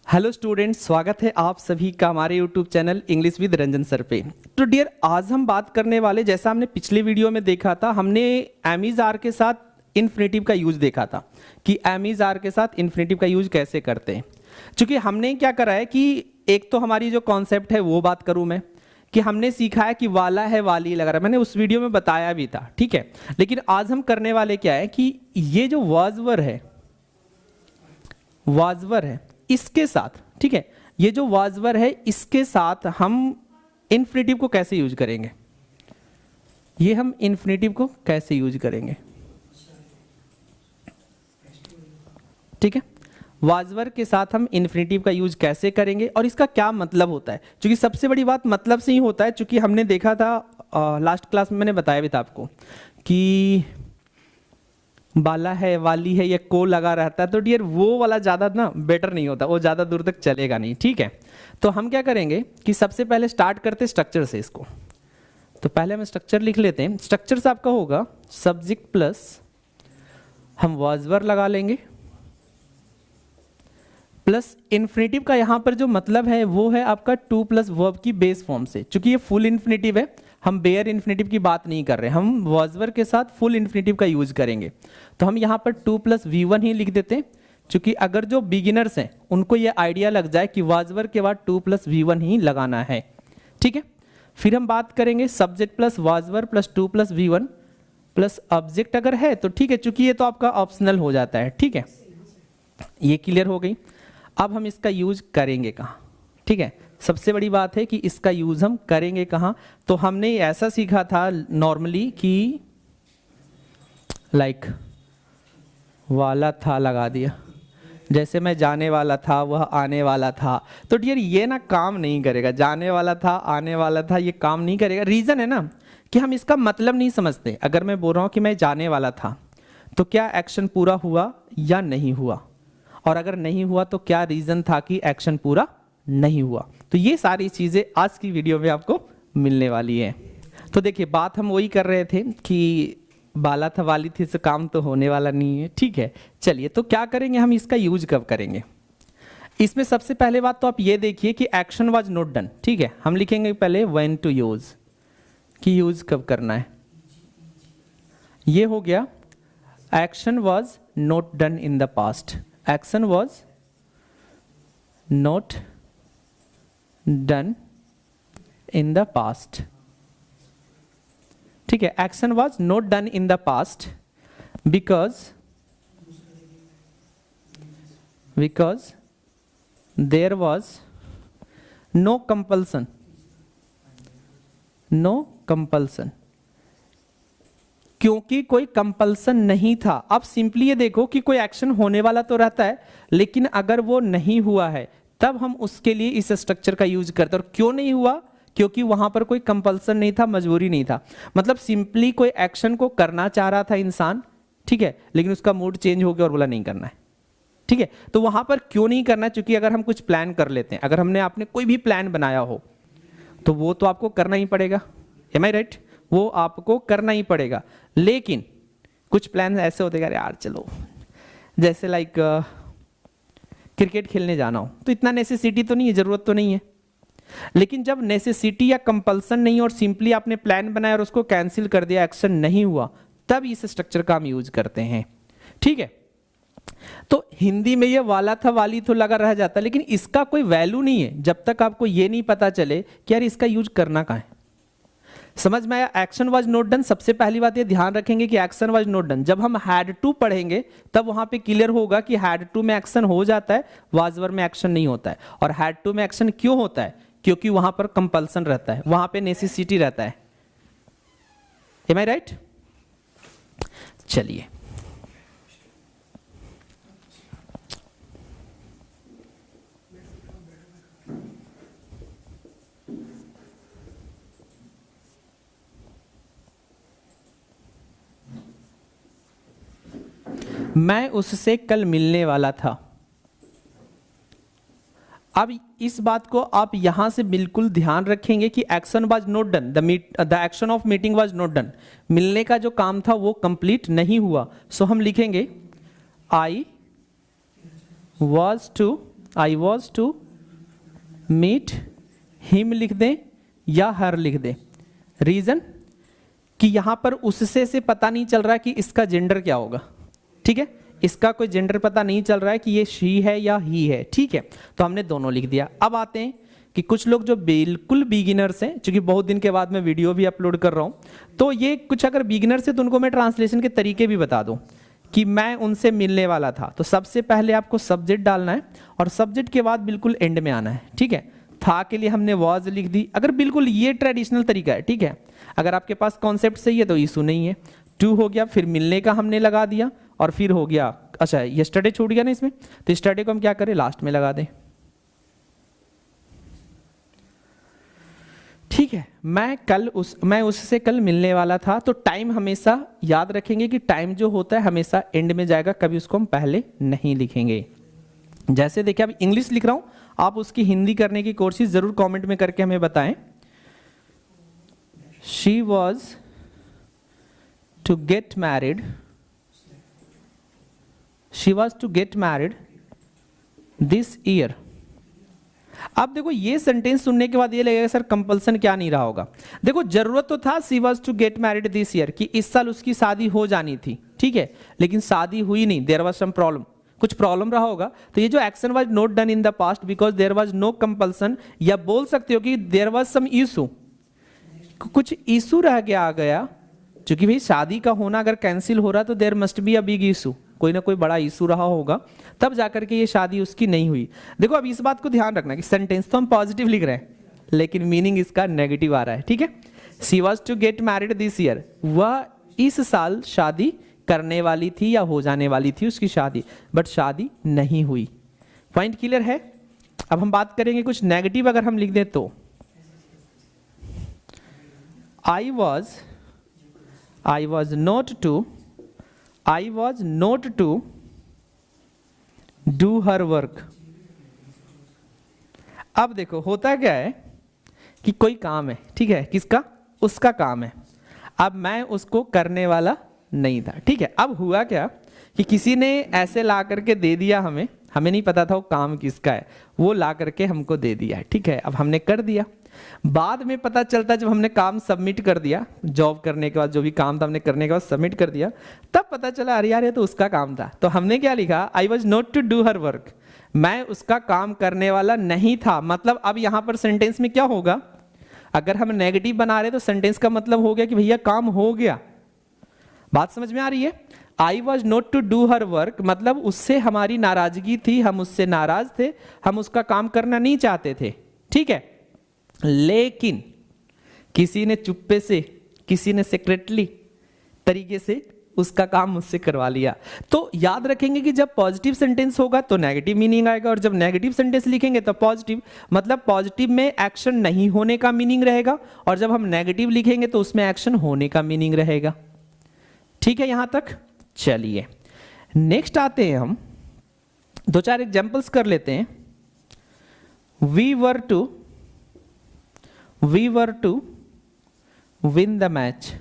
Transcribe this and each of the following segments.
Hello students, स्वागत है आप सभी का हमारे YouTube channel English with Ranjan sir पे। तो डियर, आज हम बात करने वाले, जैसा हमने पिछले वीडियो में देखा था, हमने एमीज आर के साथ इन्फिनेटिव का यूज देखा था कि एमीज आर के साथ इन्फिनेटिव का यूज कैसे करते हैं। क्योंकि हमने क्या करा है कि एक तो हमारी जो कॉन्सेप्ट है वो बात करूँ मैं, कि हमने सीखा है कि वाला है वाली लगा रहा है, मैंने उस वीडियो में बताया भी था, ठीक है। लेकिन आज हम करने वाले क्या है कि ये जो वाजवर है इसके साथ, ठीक है, ये जो वाजवर है इसके साथ हम इन्फिनेटिव को कैसे यूज करेंगे, ये हम इन्फिनेटिव को कैसे यूज करेंगे, ठीक है। वाजवर के साथ हम इन्फिनेटिव का यूज कैसे करेंगे और इसका क्या मतलब होता है। क्योंकि सबसे बड़ी बात मतलब से ही होता है। क्योंकि हमने देखा था लास्ट क्लास में, मैंने बताया भी था आपको कि बाला है वाली है ये को लगा रहता है, तो डियर वो वाला ज़्यादा ना बेटर नहीं होता, वो ज़्यादा दूर तक चलेगा नहीं, ठीक है। तो हम क्या करेंगे कि सबसे पहले स्टार्ट करते स्ट्रक्चर से इसको। तो पहले हम स्ट्रक्चर लिख लेते हैं। स्ट्रक्चर से आपका होगा सब्जेक्ट प्लस हम वाजवर लगा लेंगे, प्लस इन्फिनेटिव का यहाँ पर जो मतलब है वो है आपका टू प्लस वर्ब की बेस फॉर्म से। चूंकि ये फुल इन्फिनेटिव है, हम बेयर इन्फिनेटिव की बात नहीं कर रहे, हम वाजवर के साथ फुल इन्फिनेटिव का यूज करेंगे। तो हम यहाँ पर 2 + V1 ही लिख देते हैं। क्योंकि अगर जो बिगिनर्स हैं उनको ये आइडिया लग जाए कि वाजवर के बाद 2 + V1 ही लगाना है, ठीक है। फिर हम बात करेंगे subject plus वाजवर plus 2 + V1 plus object अगर है तो ठीक है, चूंकि ये तो आपका ऑप्शनल हो जाता है, ठीक है। ये क्लियर हो गई। अब हम इसका यूज करेंगे कहाँ, ठीक है। सबसे बड़ी बात है कि इसका यूज हम करेंगे कहाँ। तो हमने ऐसा सीखा था नॉर्मली कि लाइक वाला था लगा दिया, जैसे मैं जाने वाला था वह आने वाला था। तो डियर ये ना काम नहीं करेगा, जाने वाला था आने वाला था ये काम नहीं करेगा। रीज़न है ना कि हम इसका मतलब नहीं समझते। अगर मैं बोल रहा हूँ कि मैं जाने वाला था तो क्या एक्शन पूरा हुआ या नहीं हुआ, और अगर नहीं हुआ तो क्या रीज़न था कि एक्शन पूरा नहीं हुआ। तो ये सारी चीज़ें आज की वीडियो में आपको मिलने वाली है। तो देखिए, बात हम वही कर रहे थे कि बाला था वाली थी से काम तो होने वाला नहीं है, ठीक है। चलिए, तो क्या करेंगे हम, इसका यूज कब करेंगे। इसमें सबसे पहले बात तो आप ये देखिए कि एक्शन वाज नॉट डन, ठीक है। हम लिखेंगे पहले व्हेन टू यूज, कि यूज कब करना है। ये हो गया action was not done in the past, action was not done in the past, ठीक है। Action was not done in the past because there was no compulsion, क्योंकि कोई कंपल्सन नहीं था। अब सिंपली ये देखो कि कोई एक्शन होने वाला तो रहता है, लेकिन अगर वो नहीं हुआ है तब हम उसके लिए इस स्ट्रक्चर का यूज करते हैं। और क्यों नहीं हुआ, क्योंकि वहां पर कोई कंपल्सन नहीं था, मजबूरी नहीं था। मतलब सिंपली कोई एक्शन को करना चाह रहा था इंसान, ठीक है, लेकिन उसका मूड चेंज हो गया और बोला नहीं करना है, ठीक है। तो वहां पर क्यों नहीं करना है, क्योंकि अगर हम कुछ प्लान कर लेते हैं, अगर आपने कोई भी प्लान बनाया हो तो वो तो आपको करना ही पड़ेगा, एम आई राइट, वो आपको करना ही पड़ेगा। लेकिन कुछ प्लान ऐसे होते हैं यार, चलो जैसे लाइक क्रिकेट खेलने जाना हो तो इतना नेसेसिटी तो नहीं है, जरूरत तो नहीं है। लेकिन जब नेसेसिटी या कंपल्सन नहीं और सिंपली आपने प्लान बनाया और उसको कैंसिल कर दिया, एक्शन नहीं हुआ, तब इस स्ट्रक्चर का हम यूज करते हैं, ठीक है। तो हिंदी में ये वाला था वाली तो लगा रह जाता, लेकिन इसका कोई वैल्यू नहीं है जब तक आपको ये नहीं पता चले कि यार इसका यूज करना कहाँ है। समझ में आया। एक्शन वाज नॉट डन, सबसे पहली बात ये ध्यान रखेंगे कि एक्शन वाज नॉट डन। जब हम हैड टू पढ़ेंगे तब वहां पे क्लियर होगा कि हैड टू में एक्शन हो जाता है, वाजवर में एक्शन नहीं होता है। और हैड टू में एक्शन क्यों होता है, क्योंकि वहां पर कंपल्सन रहता है, वहां पे नेसेसिटी रहता है, एम आई राइट। चलिए, मैं उससे कल मिलने वाला था। अब इस बात को आप यहां से बिल्कुल ध्यान रखेंगे कि action was not done, the action of meeting was not done. मिलने का जो काम था वो कंप्लीट नहीं हुआ। सो हम लिखेंगे I was to I was to meet him लिख दें या हर लिख दें। रीजन कि यहां पर उससे से पता नहीं चल रहा है कि इसका जेंडर क्या होगा, ठीक है, इसका कोई जेंडर पता नहीं चल रहा है कि ये शी है या ही है, ठीक है, तो हमने दोनों लिख दिया। अब आते हैं कि कुछ लोग जो बिल्कुल बिगिनर्स हैं, क्योंकि बहुत दिन के बाद मैं वीडियो भी अपलोड कर रहा हूं, तो ये कुछ अगर बिगिनर्स है तो उनको मैं ट्रांसलेशन के तरीके भी बता दूं कि मैं उनसे मिलने वाला था। तो सबसे पहले आपको सब्जेक्ट डालना है और सब्जेक्ट के बाद बिल्कुल एंड में आना है, ठीक है। था के लिए हमने वॉज लिख दी, अगर बिल्कुल ये ट्रेडिशनल तरीका है, ठीक है। अगर आपके पास कॉन्सेप्ट सही है तो इशू नहीं है। टू हो गया, फिर मिलने का हमने लगा दिया और फिर हो गया, अच्छा यस्टरडे छूट गया ना इसमें, तो यस्टरडे को हम क्या करें, लास्ट में लगा दें, ठीक है। मैं उससे कल मिलने वाला था, तो टाइम हमेशा याद रखेंगे कि टाइम जो होता है हमेशा एंड में जाएगा, कभी उसको हम पहले नहीं लिखेंगे। जैसे देखिए अब इंग्लिश लिख रहा हूं, आप उसकी हिंदी करने की कोशिश जरूर कमेंट में करके हमें बताएं। She was to get married, she was to get married this year. अब देखो ये सेंटेंस सुनने के बाद ये लगेगा सर कंपल्सन क्या नहीं रहा होगा। देखो जरूरत तो था she was to get married this year कि इस साल उसकी शादी हो जानी थी, ठीक है, लेकिन शादी हुई नहीं, देयर वाज सम प्रॉब्लम, कुछ प्रॉब्लम रहा होगा। तो ये जो action was not done in the past because there was no compulsion, या बोल सकते हो कि देयर वाज सम इशू, कुछ इशू रह गया, क्योंकि भाई शादी का होना अगर कैंसिल हो रहा तो there must be a big issue, कोई ना कोई बड़ा इशू रहा होगा, तब जाकर के ये शादी उसकी नहीं हुई। देखो अब इस बात को ध्यान रखना कि सेंटेंस तो हम पॉजिटिव लिख रहे हैं लेकिन मीनिंग इसका नेगेटिव आ रहा है, ठीक है। She was to get married this year, वह इस साल शादी करने वाली थी या हो जाने वाली थी उसकी शादी, बट शादी नहीं हुई। पॉइंट क्लियर है। अब हम बात करेंगे कुछ नेगेटिव, अगर हम लिख दें तो I was not to do her work. अब देखो होता क्या है कि कोई काम है, ठीक है, किसका, उसका काम है, अब मैं उसको करने वाला नहीं था, ठीक है। अब हुआ क्या कि किसी ने ऐसे ला करके दे दिया, हमें नहीं पता था वो काम किसका है, वो ला करके हमको दे दिया, ठीक है। अब हमने कर दिया, बाद में पता चलता जब हमने काम सबमिट कर दिया, जॉब करने के बाद जो भी काम था हमने करने के बाद सबमिट कर दिया, तब पता चला अरे यार ये तो उसका काम था। तो हमने क्या लिखा, I was not to do her work, मैं उसका काम करने वाला नहीं था। मतलब अब यहां पर सेंटेंस में क्या होगा, अगर हम नेगेटिव बना रहे तो सेंटेंस का मतलब हो गया कि भैया काम हो गया। बात समझ में आ रही है। I was not to do her work मतलब उससे हमारी नाराजगी थी, हम उससे नाराज थे, हम उसका काम करना नहीं चाहते थे, ठीक है। लेकिन किसी ने चुप्पे से, किसी ने सीक्रेटली तरीके से उसका काम मुझसे करवा लिया। तो याद रखेंगे कि जब पॉजिटिव सेंटेंस होगा तो नेगेटिव मीनिंग आएगा, और जब नेगेटिव सेंटेंस लिखेंगे तो पॉजिटिव, मतलब पॉजिटिव में एक्शन नहीं होने का मीनिंग रहेगा, और जब हम नेगेटिव लिखेंगे तो उसमें एक्शन होने का मीनिंग रहेगा। ठीक है यहां तक। चलिए नेक्स्ट आते हैं, हम दो चार एग्जांपल्स कर लेते हैं। We were to win the match.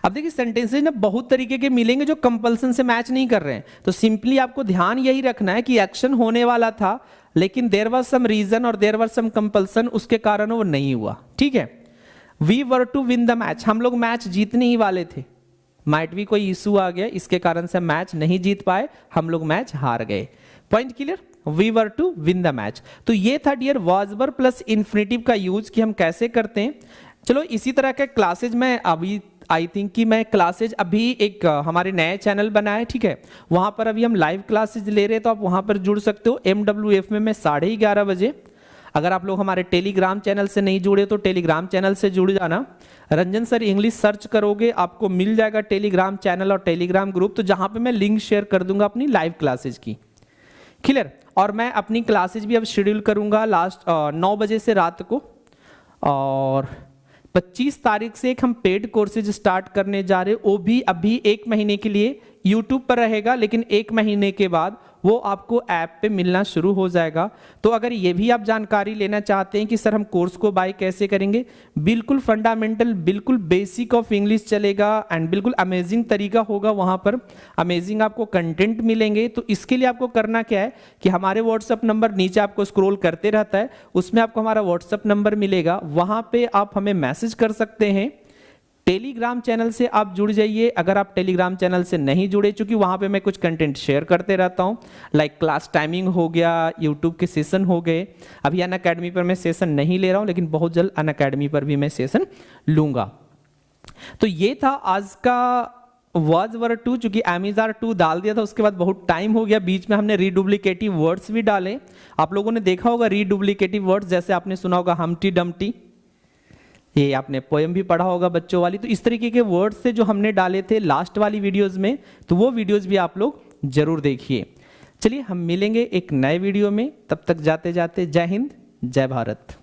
अब देखिए सेंटेंसेज ना बहुत तरीके के मिलेंगे जो कंपल्सन से मैच नहीं कर रहे हैं, तो सिंपली आपको ध्यान यही रखना है कि एक्शन होने वाला था लेकिन देयर वाज सम रीजन और देयर वाज सम कंपल्सन, उसके कारण वो नहीं हुआ। ठीक है, we were to win the match, हम लोग मैच जीतने ही वाले थे, माइट भी कोई इशू आ गया इसके कारण से मैच नहीं जीत पाए, हम लोग मैच हार गए। Point clear. We were to win the match. तो ये था dear was were plus infinitive का यूज कि हम कैसे करते हैं। चलो इसी तरह के क्लासेज में अभी आई थिंक कि मैं क्लासेज अभी एक हमारे नए चैनल बना है, ठीक है, वहां पर अभी हम लाइव क्लासेज ले रहे हैं, तो आप वहां पर जुड़ सकते हो MWF में। मैं 11:30 बजे, अगर आप लोग हमारे टेलीग्राम चैनल से नहीं जुड़े तो टेलीग्राम चैनल से जुड़ जाना। रंजन सर इंग्लिश सर्च करोगे आपको मिल जाएगा टेलीग्राम चैनल और टेलीग्राम ग्रुप, तो जहां पे मैं लिंक शेयर कर दूंगा अपनी लाइव क्लासेज की। क्लियर। और मैं अपनी क्लासेज भी अब शेड्यूल करूंगा लास्ट 9 बजे से रात को, और 25 तारीख से एक हम पेड कोर्सेज स्टार्ट करने जा रहे हैं, वो भी अभी 1 महीने के लिए यूट्यूब पर रहेगा, लेकिन 1 महीने के बाद वो आपको ऐप पे मिलना शुरू हो जाएगा। तो अगर ये भी आप जानकारी लेना चाहते हैं कि सर हम कोर्स को बाय कैसे करेंगे, बिल्कुल फंडामेंटल, बिल्कुल बेसिक ऑफ इंग्लिश चलेगा एंड बिल्कुल अमेजिंग तरीका होगा, वहाँ पर अमेजिंग आपको कंटेंट मिलेंगे। तो इसके लिए आपको करना क्या है कि हमारे व्हाट्सअप नंबर नीचे आपको स्क्रॉल करते रहता है, उसमें आपको हमारा व्हाट्सअप नंबर मिलेगा, वहाँ पे आप हमें मैसेज कर सकते हैं। टेलीग्राम चैनल से आप जुड़ जाइए अगर आप टेलीग्राम चैनल से नहीं जुड़े, चूंकि वहाँ पे मैं कुछ कंटेंट शेयर करते रहता हूँ, लाइक क्लास टाइमिंग हो गया, यूट्यूब के सेशन हो गए। अभी अनअकैडमी पर मैं सेशन नहीं ले रहा हूँ, लेकिन बहुत जल्द अनअकैडमी पर भी मैं सेशन लूँगा। तो ये था आज का वर्ड 2, चूंकि एमिजार 2 डाल दिया था उसके बाद बहुत टाइम हो गया, बीच में हमने रीडुप्लीकेटिव वर्ड्स भी डाले। आप लोगों ने देखा होगा रीडुप्लीकेटिव वर्ड्स, जैसे आपने सुना होगा हमटी डमटी, ये आपने पोएम भी पढ़ा होगा बच्चों वाली। तो इस तरीके के वर्ड्स से जो हमने डाले थे लास्ट वाली वीडियोस में, तो वो वीडियोस भी आप लोग जरूर देखिए। चलिए हम मिलेंगे एक नए वीडियो में, तब तक जाते जाते जय हिंद, जय भारत।